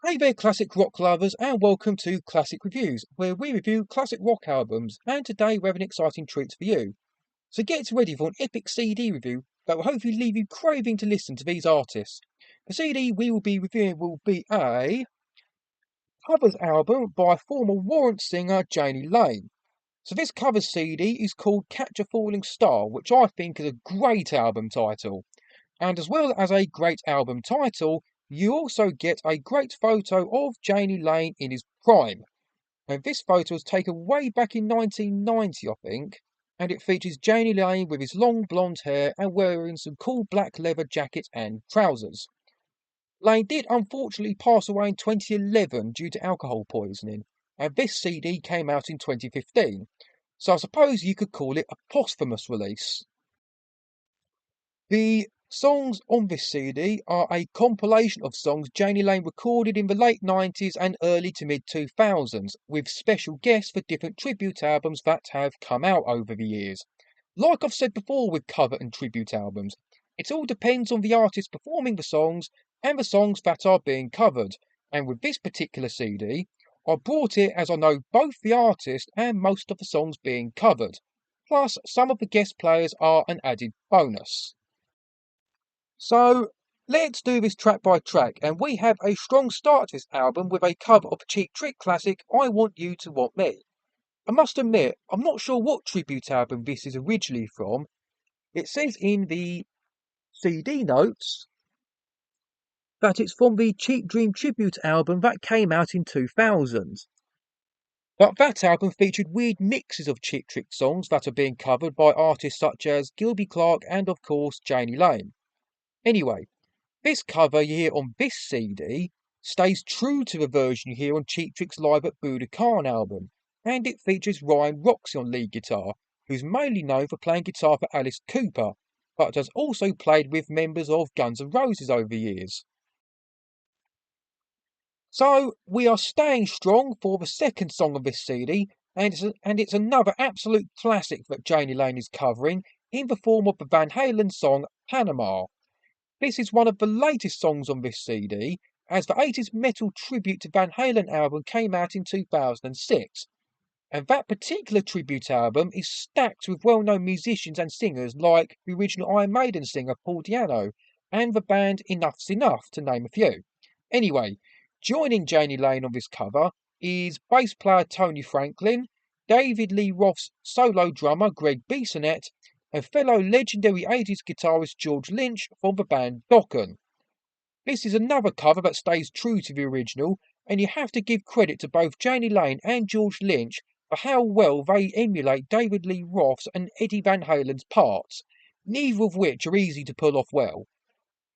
Hey there, classic rock lovers, and welcome to Classic Reviews, where we review classic rock albums. And today we have an exciting treat for you. So get ready for an epic CD review that will hopefully leave you craving to listen to these artists. The CD we will be reviewing will be a covers album by former Warrant singer Jani Lane. So this covers CD is called Catch a Falling Star, which I think is a great album title. And as well as a great album title, you also get a great photo of Jani Lane in his prime. And this photo was taken way back in 1990, I think. And it features Jani Lane with his long blonde hair and wearing some cool black leather jacket and trousers. Lane did unfortunately pass away in 2011 due to alcohol poisoning, and this CD came out in 2015. So I suppose you could call it a posthumous release. The songs on this CD are a compilation of songs Jani Lane recorded in the late 90s and early to mid 2000s, with special guests for different tribute albums that have come out over the years. Like I've said before with cover and tribute albums, it all depends on the artist performing the songs and the songs that are being covered. And with this particular CD, I brought it as I know both the artist and most of the songs being covered. Plus, some of the guest players are an added bonus. So let's do this track by track, and we have a strong start to this album with a cover of Cheap Trick classic I Want You to Want Me. I must admit, I'm not sure what tribute album this is originally from. It says in the CD notes that it's from the Cheap Dream tribute album that came out in 2000. But that album featured weird mixes of Cheap Trick songs that are being covered by artists such as Gilby Clarke and of course Jani Lane. Anyway, this cover you hear on this CD stays true to the version you hear on Cheap Trick's Live at Budokan album, and it features Ryan Roxy on lead guitar, who's mainly known for playing guitar for Alice Cooper, but has also played with members of Guns N' Roses over the years. So we are staying strong for the second song of this CD, and it's another absolute classic that Jani Lane is covering in the form of the Van Halen song Panama. This is one of the latest songs on this CD, as the 80s metal tribute to Van Halen album came out in 2006. And that particular tribute album is stacked with well-known musicians and singers like the original Iron Maiden singer Paul Di'Anno and the band Enough's Enough, to name a few. Anyway, joining Jani Lane on this cover is bass player Tony Franklin, David Lee Roth's solo drummer Greg Bissonette, and fellow legendary 80s guitarist George Lynch from the band Dokken. This is another cover that stays true to the original, and you have to give credit to both Jani Lane and George Lynch for how well they emulate David Lee Roth's and Eddie Van Halen's parts, neither of which are easy to pull off well.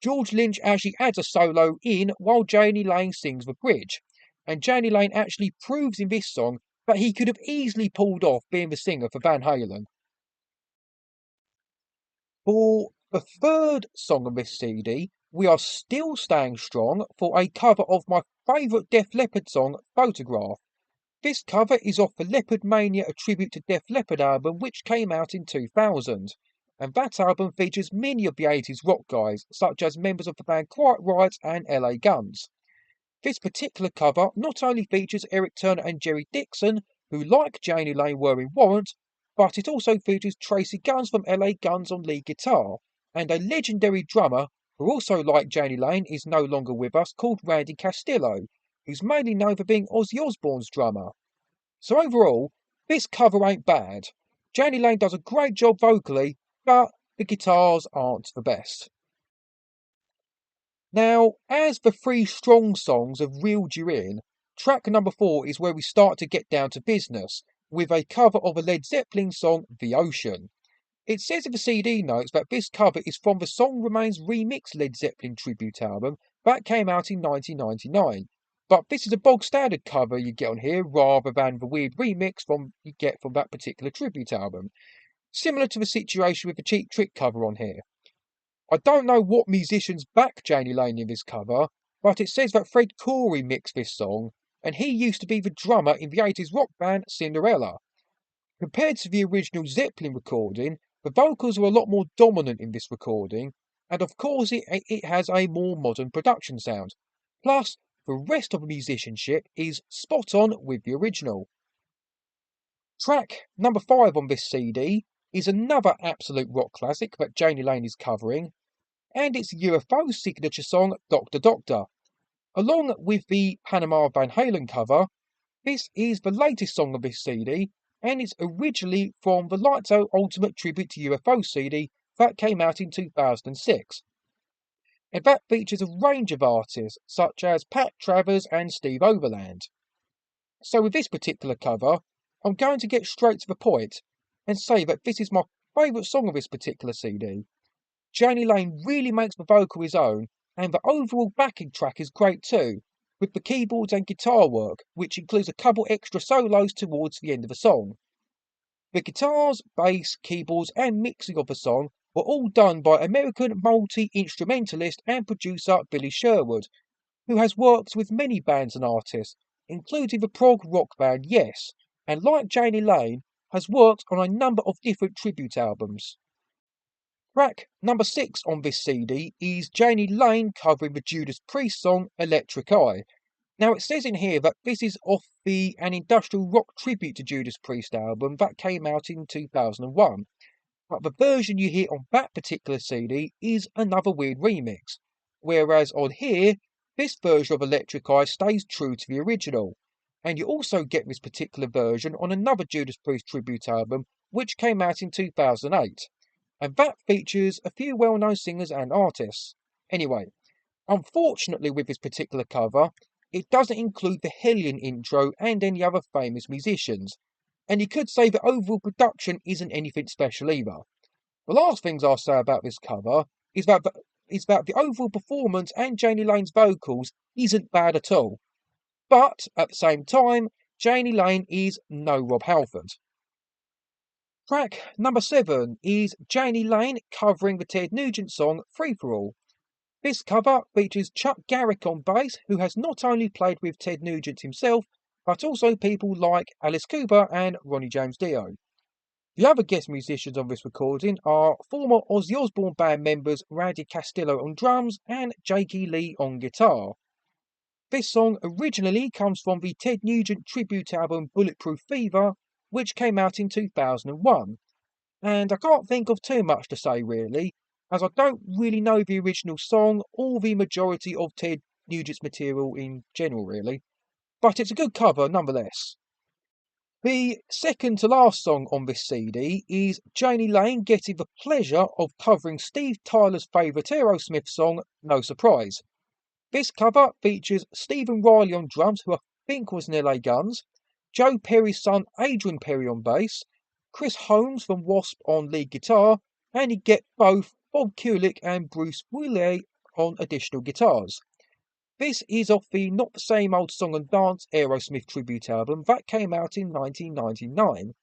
George Lynch actually adds a solo in while Jani Lane sings the bridge, and Jani Lane actually proves in this song that he could have easily pulled off being the singer for Van Halen. For the third song on this CD, we are still staying strong for a cover of my favourite Def Leppard song, Photograph. This cover is off the Leopard Mania, a tribute to Def Leppard album, which came out in 2000. And that album features many of the 80s rock guys, such as members of the band Quiet Riot and LA Guns. This particular cover not only features Eric Turner and Jerry Dixon, who like Jani Lane were in Warrant, but it also features Tracy Guns from LA Guns on lead guitar, and a legendary drummer who also like Jani Lane is no longer with us, called Randy Castillo, who's mainly known for being Ozzy Osbourne's drummer. So overall, this cover ain't bad. Jani Lane does a great job vocally, but the guitars aren't the best. Now, as the three strong songs have reeled you in, track number 4 is where we start to get down to business, with a cover of a Led Zeppelin song, The Ocean. It says in the CD notes that this cover is from the Song Remains remix Led Zeppelin tribute album that came out in 1999. But this is a bog standard cover you get on here rather than the weird remix you get from that particular tribute album. Similar to the situation with the Cheap Trick cover on here. I don't know what musicians back Jani Lane in this cover, but it says that Fred Coury mixed this song, and he used to be the drummer in the 80s rock band Cinderella. Compared to the original Zeppelin recording, the vocals are a lot more dominant in this recording, and of course it has a more modern production sound. Plus, the rest of the musicianship is spot on with the original. Track number 5 on this CD is another absolute rock classic that Jani Lane is covering, and it's UFO's signature song, Doctor Doctor. Along with the Panama Van Halen cover, this is the latest song on this CD, and it's originally from the Lights Out Ultimate Tribute to UFO CD that came out in 2006. And that features a range of artists, such as Pat Travers and Steve Overland. So with this particular cover, I'm going to get straight to the point and say that this is my favourite song of this particular CD. Jani Lane really makes the vocal his own, and the overall backing track is great too, with the keyboards and guitar work, which includes a couple extra solos towards the end of the song. The guitars, bass, keyboards, and mixing of the song were all done by American multi-instrumentalist and producer Billy Sherwood, who has worked with many bands and artists, including the prog rock band Yes, and like Jani Lane, has worked on a number of different tribute albums. Track number 6 on this CD is Jani Lane covering the Judas Priest song Electric Eye. Now it says in here that this is off an industrial rock tribute to Judas Priest album that came out in 2001. But the version you hear on that particular CD is another weird remix. Whereas on here, this version of Electric Eye stays true to the original. And you also get this particular version on another Judas Priest tribute album which came out in 2008. And that features a few well-known singers and artists. Anyway, unfortunately with this particular cover, it doesn't include the Hellion intro and any other famous musicians. And you could say the overall production isn't anything special either. The last things I'll say about this cover is that the overall performance and Jani Lane's vocals isn't bad at all. But at the same time, Jani Lane is no Rob Halford. Track number 7 is Jani Lane covering the Ted Nugent song Free For All. This cover features Chuck Garrick on bass, who has not only played with Ted Nugent himself, but also people like Alice Cooper and Ronnie James Dio. The other guest musicians on this recording are former Ozzy Osbourne band members Randy Castillo on drums and Jakey Lee on guitar. This song originally comes from the Ted Nugent tribute album Bulletproof Fever, which came out in 2001. And I can't think of too much to say really, as I don't really know the original song or the majority of Ted Nugent's material in general really, but it's a good cover nonetheless. The second to last song on this CD is Jani Lane getting the pleasure of covering Steve Tyler's favourite Aerosmith song, No Surprise. This cover features Stephen Riley on drums, who I think was in LA Guns, Joe Perry's son Adrian Perry on bass, Chris Holmes from Wasp on lead guitar, and you get both Bob Kulick and Bruce Woolley on additional guitars. This is off the Not the Same Old Song and Dance Aerosmith tribute album that came out in 1999,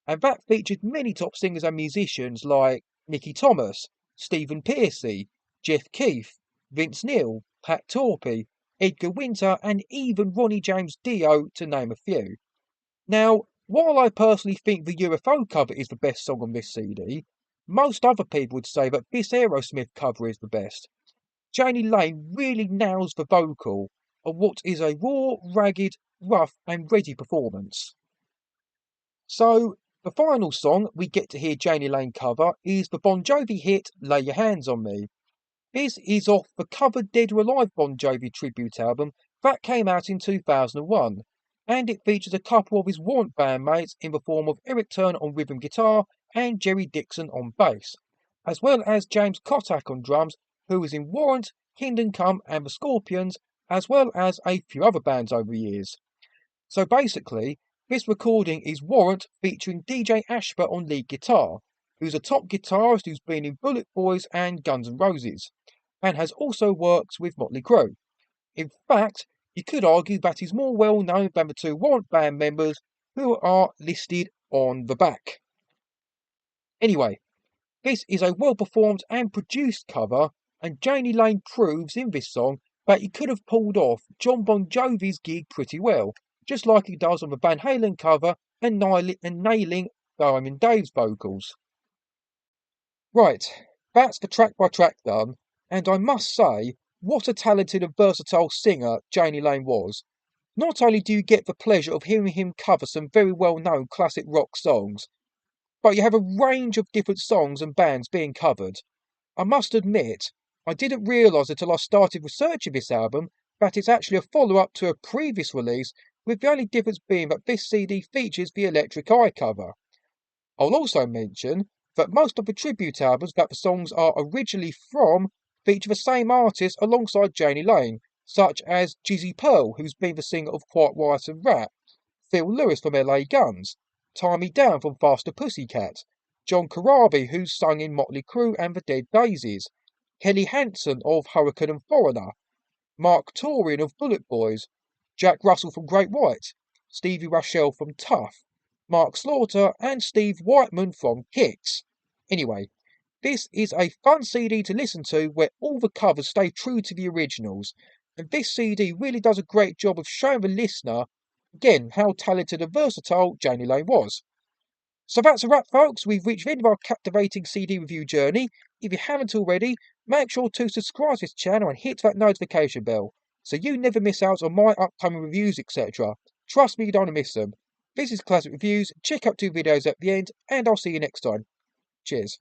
and that featured many top singers and musicians like Nicky Thomas, Stephen Pearcy, Jeff Keith, Vince Neil, Pat Torpey, Edgar Winter, and even Ronnie James Dio, to name a few. Now, while I personally think the UFO cover is the best song on this CD, most other people would say that this Aerosmith cover is the best. Jani Lane really nails the vocal of what is a raw, ragged, rough and ready performance. So, the final song we get to hear Jani Lane cover is the Bon Jovi hit Lay Your Hands On Me. This is off the covered Dead or Alive Bon Jovi tribute album that came out in 2001, and it features a couple of his Warrant bandmates in the form of Eric Turner on rhythm guitar and Jerry Dixon on bass, as well as James Kotak on drums, who was in Warrant, Kingdom Come and the Scorpions, as well as a few other bands over the years. So basically, this recording is Warrant featuring DJ Ashba on lead guitar, who's a top guitarist who's been in Bullet Boys and Guns N' Roses, and has also worked with Motley Crue. In fact, you could argue that he's more well known than the two Warrant band members who are listed on the back. Anyway, this is a well-performed and produced cover, and Jani Lane proves in this song that he could have pulled off John Bon Jovi's gig pretty well, just like he does on the Van Halen cover and nailing Diamond Dave's vocals. Right, that's the track by track done, and I must say, What a talented and versatile singer Jani Lane was. Not only do you get the pleasure of hearing him cover some very well-known classic rock songs, but you have a range of different songs and bands being covered. I must admit, I didn't realise until I started researching this album that it's actually a follow-up to a previous release, with the only difference being that this CD features the Electric Eye cover. I'll also mention that most of the tribute albums that the songs are originally from feature the same artist alongside Jani Lane, such as Jizzy Pearl, who's been the singer of Quiet Riot and Rap, Phil Lewis from LA Guns, Tie Me Down from Faster Pussycat, John Corabi, who's sung in Motley Crue and the Dead Daisies, Helly Hansen of Hurricane and Foreigner, Mark Torian of Bullet Boys, Jack Russell from Great White, Stevie Rachelle from Tough, Mark Slaughter, and Steve Whiteman from Kicks. Anyway, this is a fun CD to listen to where all the covers stay true to the originals, and this CD really does a great job of showing the listener, again, how talented and versatile Jani Lane was. So that's a wrap, folks. We've reached the end of our captivating CD review journey. If you haven't already, make sure to subscribe to this channel and hit that notification bell so you never miss out on my upcoming reviews, etc. Trust me, you don't want to miss them. This is Classic Reviews. Check out 2 videos at the end, and I'll see you next time. Cheers.